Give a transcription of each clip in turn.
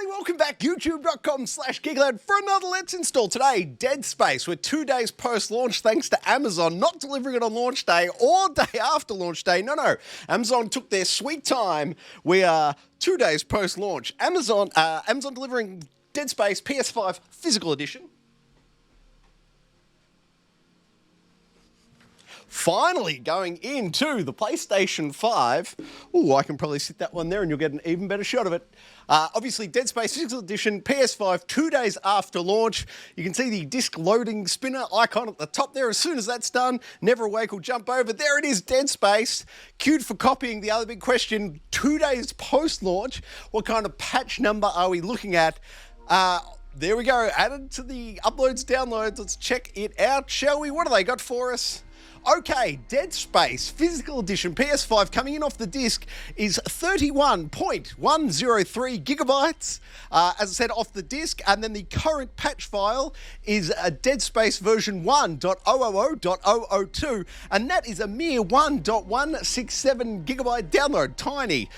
everybody, welcome back, youtube.com/Geek Aloud for another Let's Install. Today, Dead Space. We're 2 days post-launch thanks to Amazon not delivering it on launch day or day after launch day. No. Amazon took their sweet time. We are 2 days post-launch. Amazon delivering Dead Space PS5 physical edition. Finally going into the PlayStation 5. Ooh, I can probably sit that one there and you'll get an even better shot of it. Obviously, Dead Space Physical Edition, PS5, 2 days after launch. You can see the disc loading spinner icon at the top there. As soon as that's done, Never Awake will jump over. There it is, Dead Space. Queued for copying. The other big question, 2 days post-launch, what kind of patch number are we looking at? There we go, added to the uploads, downloads. Let's check it out, shall we? What have they got for us? Okay, Dead Space Physical Edition PS5 coming in off the disc is 31.103 gigabytes, as I said, off the disc, and then the current patch file is a Dead Space version 1.000.002, and that is a mere 1.167 gigabyte download, tiny,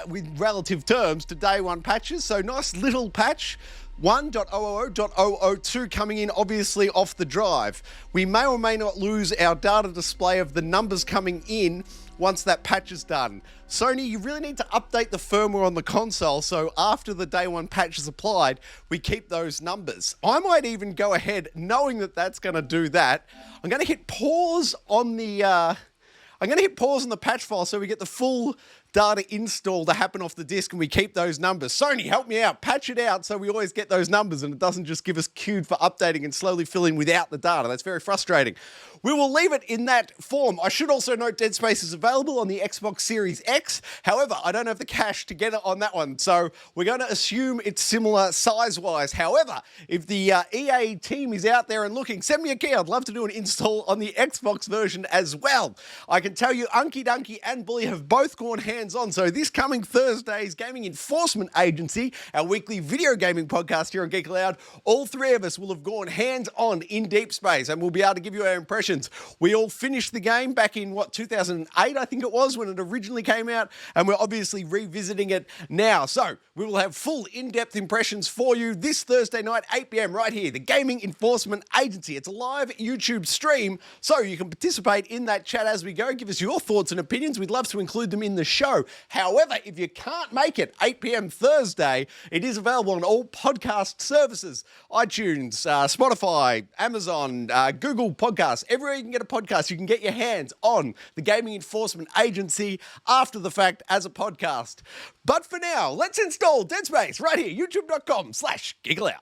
with relative terms to day one patches, so nice little patch. 1.000.002 coming in obviously off the drive. We may or may not lose our data display of the numbers coming in once that patch is done. Sony, you really need to update the firmware on the console so after the day one patch is applied, we keep those numbers. I might even go ahead, knowing that that's going to do that. I'm going to hit pause on the patch file so we get the full data install to happen off the disc and we keep those numbers. Sony, help me out. Patch it out so we always get those numbers and it doesn't just give us queued for updating and slowly filling without the data. That's very frustrating. We will leave it in that form. I should also note Dead Space is available on the Xbox Series X. However, I don't have the cash to get it on that one, so we're going to assume it's similar size-wise. However, if the EA team is out there and looking, send me a key. I'd love to do an install on the Xbox version as well. I can tell you Unky Dunky and Bully have both gone hands-on, so this coming Thursday's Gaming Enforcement Agency, our weekly video gaming podcast here on Geek Aloud, all three of us will have gone hands-on in Deep Space and we'll be able to give you our impressions. We all finished the game back in, 2008, I think it was, when it originally came out, and we're obviously revisiting it now. So we will have full in-depth impressions for you this Thursday night, 8 p.m, right here, the Gaming Enforcement Agency. It's a live YouTube stream, so you can participate in that chat as we go. Give us your thoughts and opinions. We'd love to include them in the show. However, if you can't make it, 8 p.m. Thursday, it is available on all podcast services, iTunes, Spotify, Amazon, Google Podcasts, everywhere you can get a podcast, you can get your hands on the Gaming Enforcement Agency after the fact as a podcast. But for now, let's install Dead Space right here, youtube.com/Geek Aloud.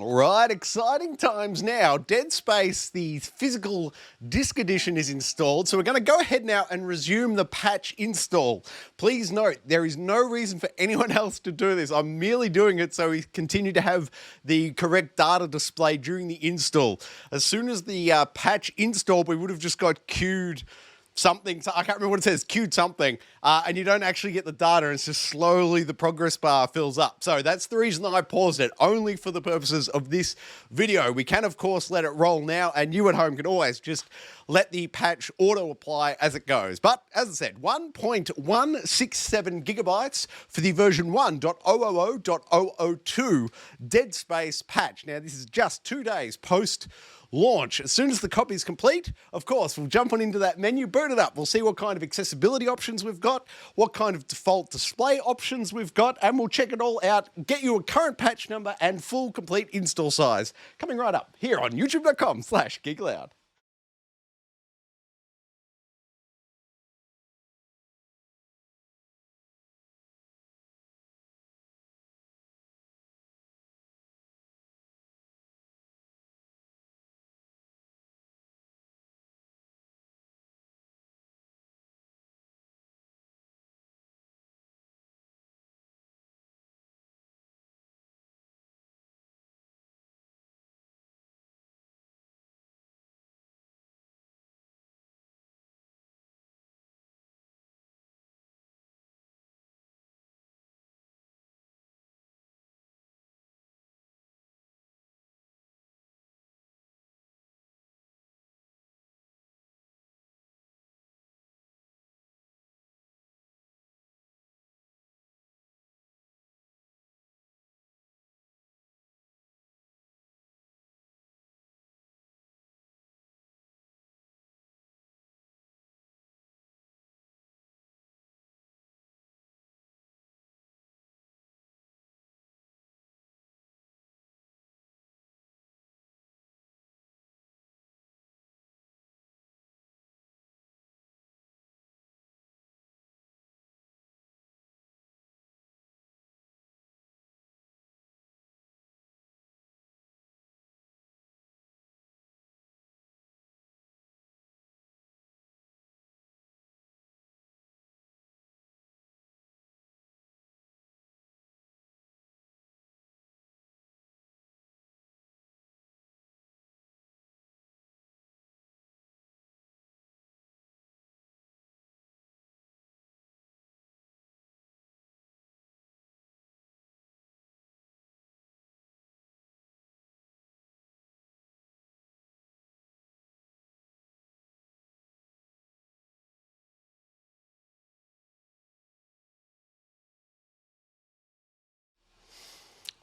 All right, exciting times now. Dead Space, the physical disc edition, is installed. So we're going to go ahead now and resume the patch install. Please note, there is no reason for anyone else to do this. I'm merely doing it so we continue to have the correct data display during the install. As soon as the patch installed, we would have just got queued something, I can't remember what it says, queued something, and you don't actually get the data, and it's just slowly the progress bar fills up. So that's the reason I paused it, only for the purposes of this video. We can, of course, let it roll now, and you at home can always just let the patch auto-apply as it goes. But, as I said, 1.167 gigabytes for the version 1.000.002 Dead Space patch. Now, this is just 2 days post launch. As soon as the copy is complete, of course, we'll jump on into that menu, boot it up. We'll see what kind of accessibility options we've got, what kind of default display options we've got, and we'll check it all out, get you a current patch number and full complete install size. Coming right up here on youtube.com/Geek Aloud.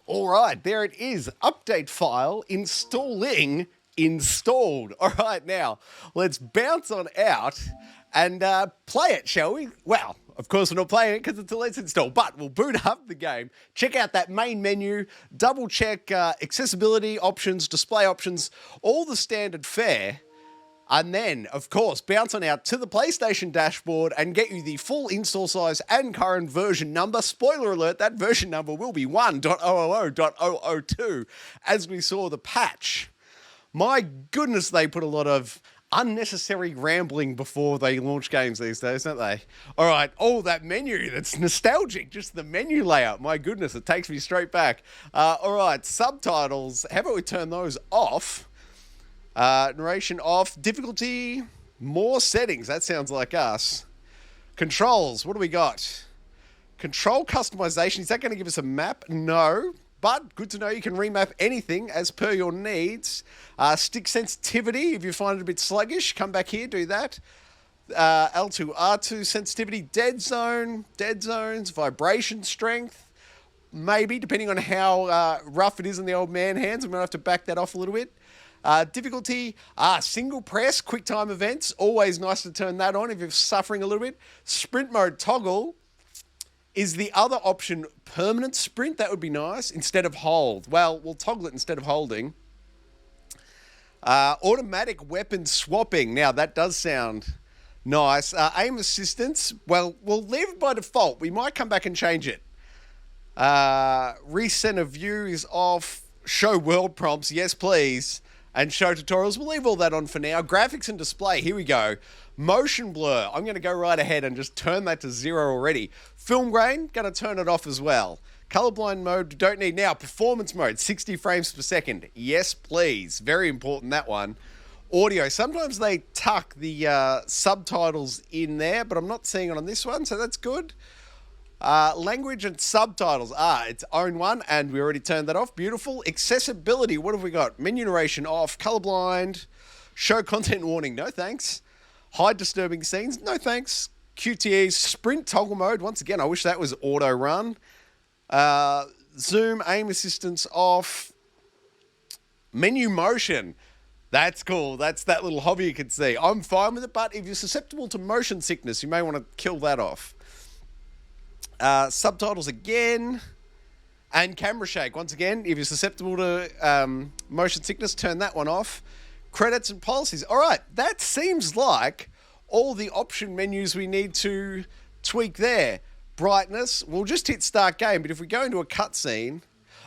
All right, there it is. Update file installing installed. All right, now let's bounce on out and play it, shall we? Well, of course, we're not playing it because until it's installed, but we'll boot up the game, check out that main menu, double check accessibility options, display options, all the standard fare. And then, of course, bounce on out to the PlayStation dashboard and get you the full install size and current version number. Spoiler alert, that version number will be 1.000.002, as we saw the patch. My goodness, they put a lot of unnecessary rambling before they launch games these days, don't they? All right, oh, that menu, that's nostalgic, just the menu layout. My goodness, it takes me straight back. All right, subtitles, how about we turn those off? Narration off. Difficulty, more settings. That sounds like us. Controls, what do we got? Control customization. Is that going to give us a map? No. But good to know you can remap anything as per your needs. Stick sensitivity, if you find it a bit sluggish, come back here, do that. L2, R2 sensitivity, dead zone, dead zones, vibration strength. Maybe, depending on how rough it is in the old man hands. I'm going to have to back that off a little bit. Difficulty, single press, quick time events. Always nice to turn that on if you're suffering a little bit. Sprint mode toggle. Is the other option permanent sprint? That would be nice. Instead of hold. Well, we'll toggle it instead of holding. Automatic weapon swapping. Now, that does sound nice. Aim assistance. Well, we'll leave it by default. We might come back and change it. Recenter view is off. show world prompts, yes please, and show tutorials. We'll leave all that on for now. Graphics and display, here we go. Motion blur, I'm going to go right ahead and just turn that to 0 already. Film grain, going to turn it off as well. Colorblind mode, don't need now. Performance mode, 60 frames per second. Yes, please. Very important, that one. Audio, sometimes they tuck the subtitles in there, but I'm not seeing it on this one, so that's good. Language and subtitles, its own one, and we already turned that off. Beautiful. Accessibility, what have we got? Menu narration off. Colorblind. Show content warning, no thanks. Hide disturbing scenes, no thanks. QTE, sprint toggle mode, once again, I wish that was auto run. Zoom, aim assistance off. Menu motion. That's cool. That's that little hobby you can see. I'm fine with it, but if you're susceptible to motion sickness, you may want to kill that off. Subtitles again. And camera shake. Once again, if you're susceptible to motion sickness, turn that one off. Credits and policies. All right, that seems like all the option menus we need to tweak there. Brightness, we'll just hit start game, but if we go into a cutscene,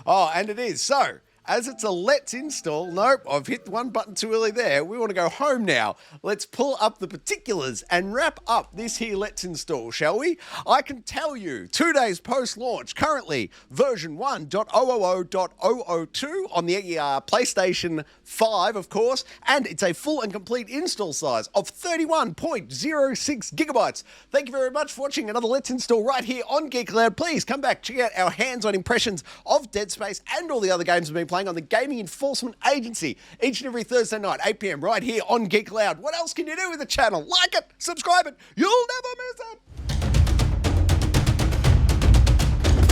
and it is. So, as it's a let's install, nope, I've hit one button too early there. We want to go home now. Let's pull up the particulars and wrap up this here let's install, shall we? I can tell you, 2 days post-launch, currently version 1.000.002 on the PlayStation 5, of course, and it's a full and complete install size of 31.06 gigabytes. Thank you very much for watching another Let's Install right here on Geek Aloud. Please come back, check out our hands-on impressions of Dead Space and all the other games we've been playing on the Gaming Enforcement Agency each and every Thursday night, 8 p.m. right here on Geek Aloud. What else can you do with the channel? Like it, subscribe it, you'll never miss it.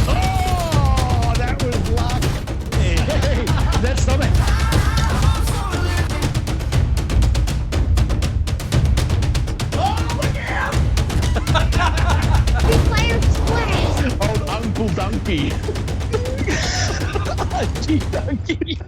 Oh, that was luck. Hey, that's something. Oh, look at him! Two players play. Old Uncle Donkey. Gee, Donkey.